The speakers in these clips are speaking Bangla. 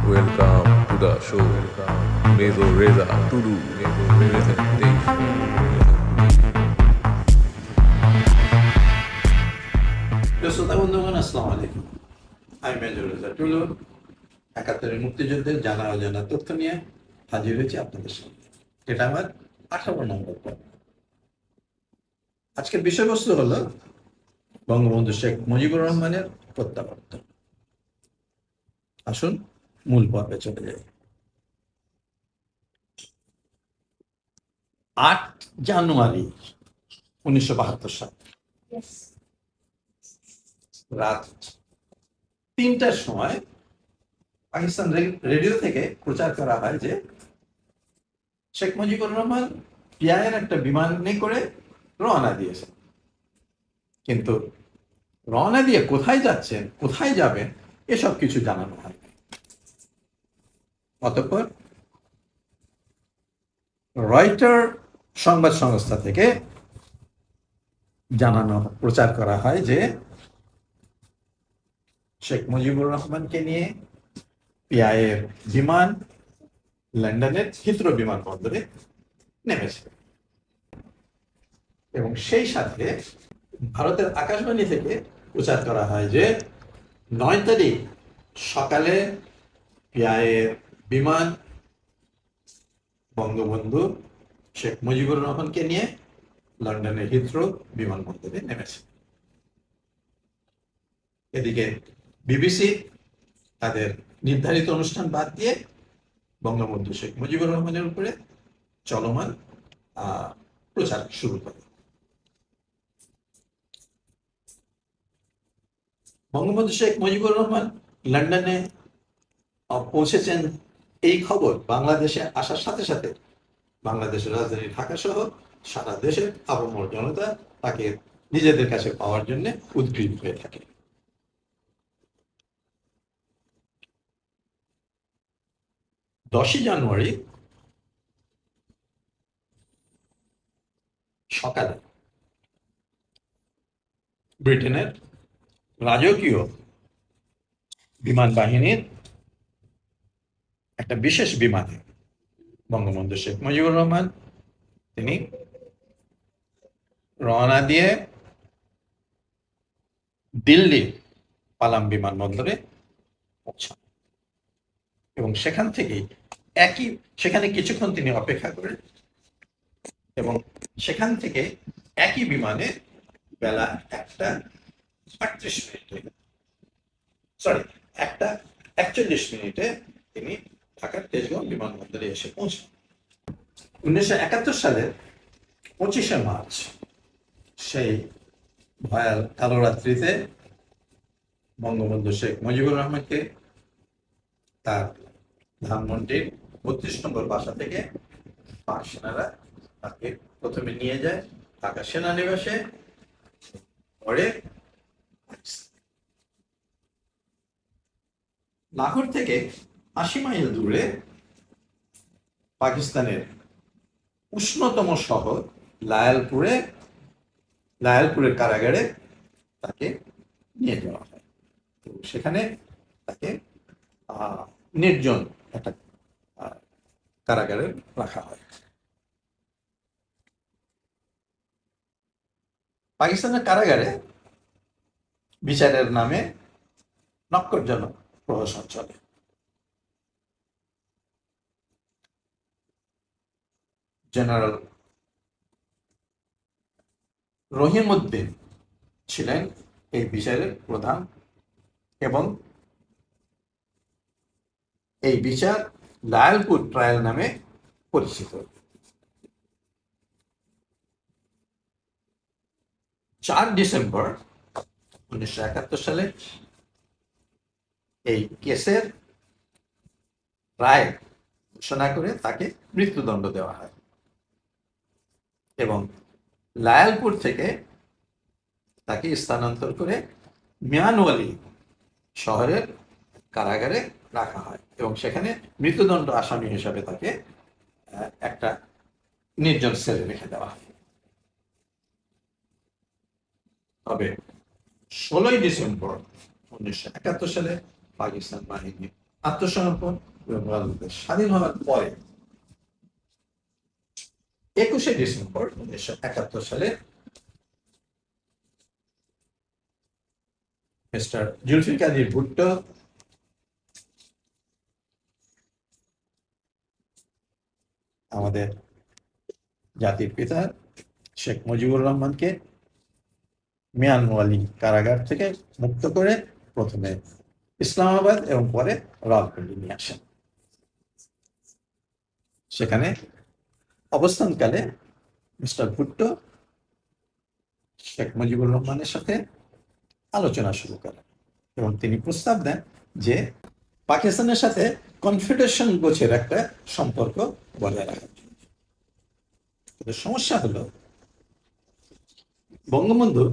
Welcome to the show. Mezo Reza Tulu presentation. শ্রোতা বন্ধুগণ, আসসালামু আলাইকুম। আমি মেজর রেজা টুলু, একাত্তরের মুক্তিযুদ্ধের জানা অজানা তথ্য নিয়ে হাজির হয়েছি আপনাদের সামনে। এটা আমার 18 নম্বর পর্ব। আজকের বিষয়বস্তু হলো বঙ্গবন্ধু শেখ মুজিবুর রহমানের প্রত্যাবর্তন। আসুন মূল পর্বে চলে যাই। 8 জানুয়ারি 1972 সাল রাত 3টার সময় পাকিস্তান রেডিও থেকে প্রচার করা হয় যে শেখ মুজিবুর রহমান পিআইয়ের একটা বিমানে করে রওনা দিয়েছেন, কিন্তু রওনা দিয়ে কোথায় যাচ্ছেন, কোথায় যাবেন, এসব কিছু জানানো হয়। অতঃপর রয়টার সংবাদ সংস্থা থেকে প্রচার করা হয় যে শেখ মুজিবুর রহমানকে নিয়ে পিআইয়ের বিমান লন্ডনের হিথ্রো বিমানবন্দরে নেমেছে, এবং সেই সাথে ভারতের আকাশবাণী থেকে প্রচার করা হয় যে 9 তারিখ সকালে পিআইয়ের বিমান বঙ্গবন্ধু শেখ মুজিবুর রহমানকে নিয়ে লন্ডনের হিথ্রো বিমানবন্দরে নেমেছে। এদিকে বিবিসি তাদের নির্ধারিত অনুষ্ঠান বাদ দিয়ে বঙ্গবন্ধু শেখ মুজিবুর রহমানের উপরে চলমান প্রচার শুরু করে। বঙ্গবন্ধু শেখ মুজিবুর রহমান লন্ডনে পৌঁছেছেন এই খবর বাংলাদেশে আসার সাথে সাথে বাংলাদেশের রাজধানী ঢাকা সহ সারা দেশের আপামর জনতা তাকে নিজেদের কাছে পাওয়ার জন্য উদ্গ্রীব হয়ে থাকে। জানুয়ারি 10 সকালে ব্রিটেনের রাজকীয় বিমান বাহিনীর একটা বিশেষ বিমানে বঙ্গবন্ধু শেখ মুজিবুর রহমান তিনি রওনা দিয়ে দিল্লি পালাম বিমানবন্দরে পৌঁছান, এবং সেখান থেকেই সেখানে কিছুক্ষণ তিনি অপেক্ষা করেন, এবং সেখান থেকে একই বিমানে বেলা 1:41 তিনি ঢাকার তেজগাঁও বিমানবন্দরে এসে পৌঁছান। 1971 সালের 25শে মার্চ সেই ভয়াল কালো রাত্রিতে বঙ্গবন্ধু শেখ মুজিবুর রহমানকে তার ধানমন্ডির 32 নম্বর বাসা থেকে পাক সেনারা তাকে প্রথমে নিয়ে যায় ঢাকা সেনানিবাসে, পরে লাহোর থেকে 80 মাইল দূরে পাকিস্তানের উষ্ণতম শহর লায়ালপুরের কারাগারে তাকে নিয়ে যাওয়া হয়। তো সেখানে তাকে নির্জন একটা কারাগারে রাখা হয়। পাকিস্তানের কারাগারে বিচারের নামে নক্করজনক প্রহসন চলে। জেনারেল রহিমউদ্দিন ছিলেন এই বিচারের প্রধান, এবং এই বিচার লায়ালপুর ট্রায়াল নামে পরিচিত। 4 ডিসেম্বর 1971 সালে এই কেসের রায় ঘোষণা করে তাকে মৃত্যুদণ্ড দেওয়া হয়, এবং লায়ালপুর থেকে তাকে স্থানান্তর করে মিয়ানওয়ালি শহরের কারাগারে রাখা হয়, এবং সেখানে মৃত্যুদণ্ড আসামি হিসাবে তাকে একটা নির্জন সেলে রেখে দেওয়া হয়। তবে 16 ডিসেম্বর 1971 সালে পাকিস্তান বাহিনী আত্মসমর্পণ এবং বাংলাদেশ স্বাধীন হওয়ার পরে 21শে ডিসেম্বর 1971 সালে মিস্টার জুলফিকার আলী ভুট্টো আমাদের জাতির পিতা শেখ মুজিবুর রহমানকে মিয়ানওয়ালি কারাগার থেকে মুক্ত করে প্রথমে ইসলামাবাদ এবং পরে রাওয়ালপিন্ডি নিয়ে আসেন। সেখানে অবস্থানকালে মিস্টার ভুট্টো শেখ মুজিবুর রহমানের সাথে আলোচনা শুরু করেন এবং তিনি প্রস্তাব দেন যে পাকিস্তানের সাথে কনফেডারেশন গোছের একটা সম্পর্ক বজায় রাখার জন্য। কিন্তু সমস্যা হলো বঙ্গবন্ধু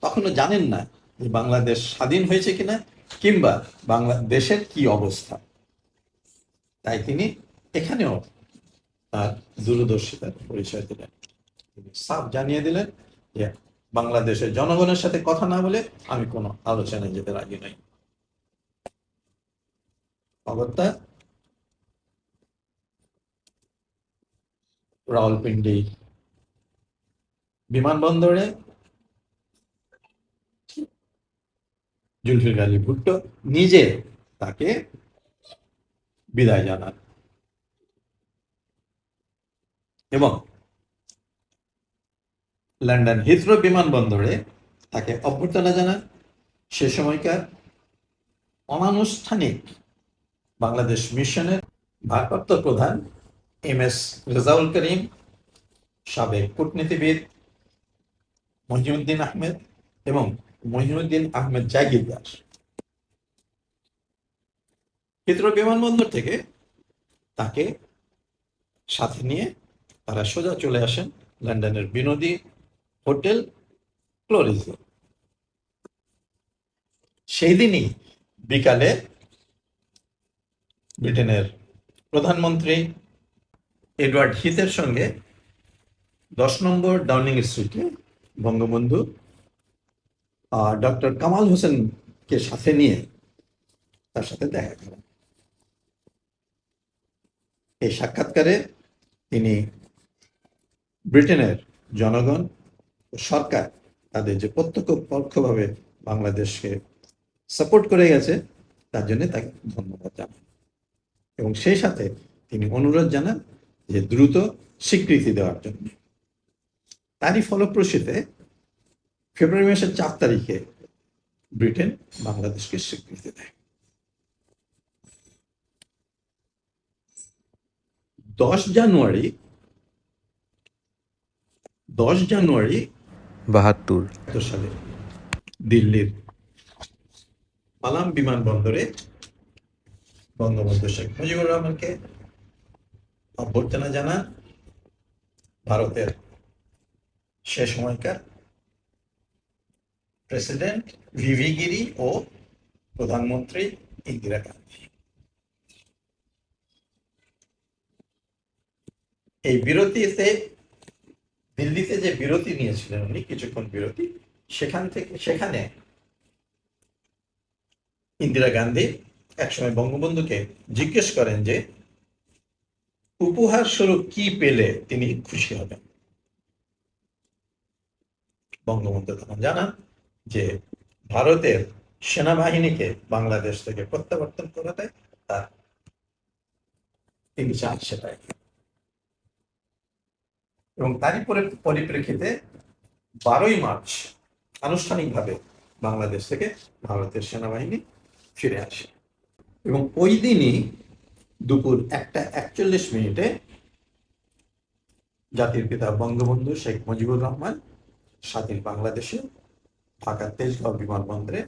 তখনো জানেন না যে বাংলাদেশ স্বাধীন হয়েছে কিনা কিংবা বাংলাদেশের কি অবস্থা। তাই তিনি এখানেও তার দূরদর্শিতার পরিচয় দিলেন। তিনি সাফ জানিয়ে দিলেন যে বাংলাদেশের জনগণের সাথে কথা না বলে আমি কোনো আলোচনায় যেতে রাজি নাই। অগত্যা রাওয়ালপিন্ডি বিমানবন্দরে জুলফিকার আলী ভুট্টো নিজে তাকে বিদায় জানান এবং লন্ডন হিথ্রো বিমানবন্দরে তাকে অভ্যর্থনা জানান সে সময়কার অনানুষ্ঠানিক বাংলাদেশ মিশনের ভারপ্রাপ্ত প্রধান এম.এস. রেজাউল করিম, সাবেক কূটনীতিবিদ মহিউদ্দিন আহমেদ এবং মহিউদ্দিন আহমেদ জাগিরদার। হিথ্রো বিমানবন্দর থেকে তাকে সাথে নিয়ে তারা সোজা চলে আসেন লন্ডনের বিনোদী হোটেল ক্লোরিজে। সেই দিনই বিকালে ব্রিটেনের প্রধানমন্ত্রী এডওয়ার্ড হিথের সঙ্গে 10 নম্বর ডাউনিং স্ট্রিটে বঙ্গবন্ধু ডক্টর কামাল হোসেনকে সাথে নিয়ে তার সাথে দেখা করেন। এই সাক্ষাৎকারে তিনি ব্রিটেনের জনগণ ও সরকার তাদের যে প্রত্যক্ষ পরোক্ষভাবে বাংলাদেশকে সাপোর্ট করে গেছে তার জন্য তাকে ধন্যবাদ জানান এবং সেই সাথে তিনি অনুরোধ জানান যে দ্রুত স্বীকৃতি দেওয়ার জন্য। তারই ফলপ্রসূতে ফেব্রুয়ারি মাসের 4 তারিখে ব্রিটেন বাংলাদেশকে স্বীকৃতি দেয়। 10 জানুয়ারি 72 সালে দিল্লির পালাম বিমানবন্দরে বঙ্গবন্ধু শেখ মুজিবুর রহমানকে অভ্যর্থনা জানান ভারতের সে সময়কার প্রেসিডেন্ট ভিভি গিরি ও প্রধানমন্ত্রী ইন্দিরা গান্ধী। এই বিরতিতে দিল্লিতে যে বিরতি নিয়েছিলেন উনি কিছুক্ষণ বিরতি, সেখানে ইন্দিরা গান্ধী একসময় বঙ্গবন্ধুকে জিজ্ঞেস করেন যে উপহার স্বরূপ কি পেলে তিনি খুশি হবেন। বঙ্গবন্ধু তখন জানান যে ভারতের সেনাবাহিনীকে বাংলাদেশ থেকে প্রত্যাবর্তন করাতে তার তিনি চান সেটাই। এবং তারই পরিপ্রেক্ষিতে 12ই মার্চ আনুষ্ঠানিকভাবে বাংলাদেশ থেকে ভারতের সেনাবাহিনী ফিরে আসে এবং ওই দিনই দুপুর 1:41 জাতির পিতা বঙ্গবন্ধু শেখ মুজিবুর রহমান স্বাধীন বাংলাদেশে ঢাকার তেজগাঁও বিমানবন্দরে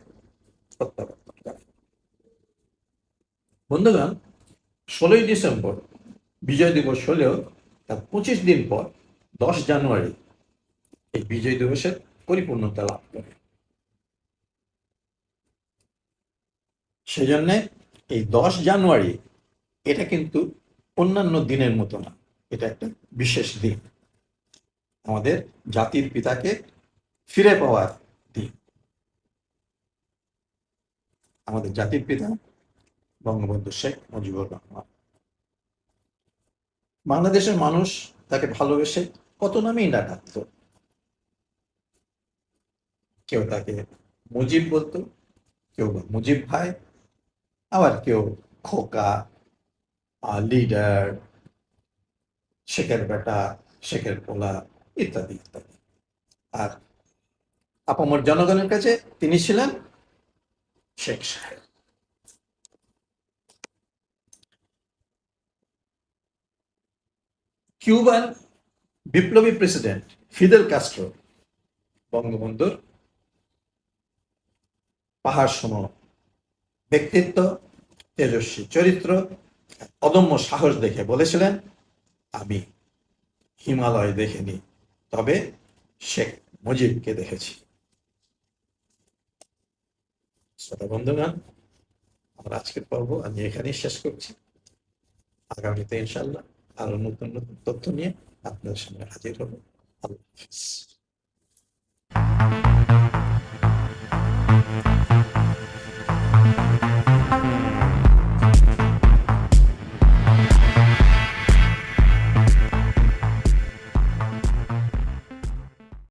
প্রত্যাবর্তন করেন। বন্ধুগণ, 16ই ডিসেম্বর বিজয় দিবস হলেও তার 25 দিন পর 10 জানুয়ারি এই বিজয় দিবসের পরিপূর্ণতা লাভ করে। সেজন্য এই 10 জানুয়ারি এটা কিন্তু অন্যান্য দিনের মতো না, এটা একটা বিশেষ দিন, আমাদের জাতির পিতাকে ফিরে পাওয়ার দিন। আমাদের জাতির পিতা বঙ্গবন্ধু শেখ মুজিবুর রহমান। বাংলাদেশের মানুষ তাকে ভালোবেসে কত নামেই না ডাকতো। কেউ তাকে মুজিব বলতো, কেউ বা মুজিব ভাই, আবার কেউ খোকা, লিডার, শেখের বেটা, শেখের পোলা, ইত্যাদি ইত্যাদি। আর আপামর জনগণের কাছে তিনি ছিলেন শেখ সাহেব। কিউবান বিপ্লবী প্রেসিডেন্ট ফিদেল কাস্ট্রো বঙ্গবন্ধুর পাহাড় সম ব্যক্তিত্ব, তেজস্বী চরিত্র, অদম্য সাহস দেখে বলেছিলেন, আমি হিমালয় দেখিনি, তবে শেখ মুজিবকে দেখেছি। শ্রোতা বন্ধুগণ, আমার আজকের পর্ব আমি এখানেই শেষ করছি। আগামীতে ইনশাল্লাহ আরো নতুন নতুন তথ্য নিয়ে আপনাদের সামনে হাজির হব। আল্লাহ হাফিজ।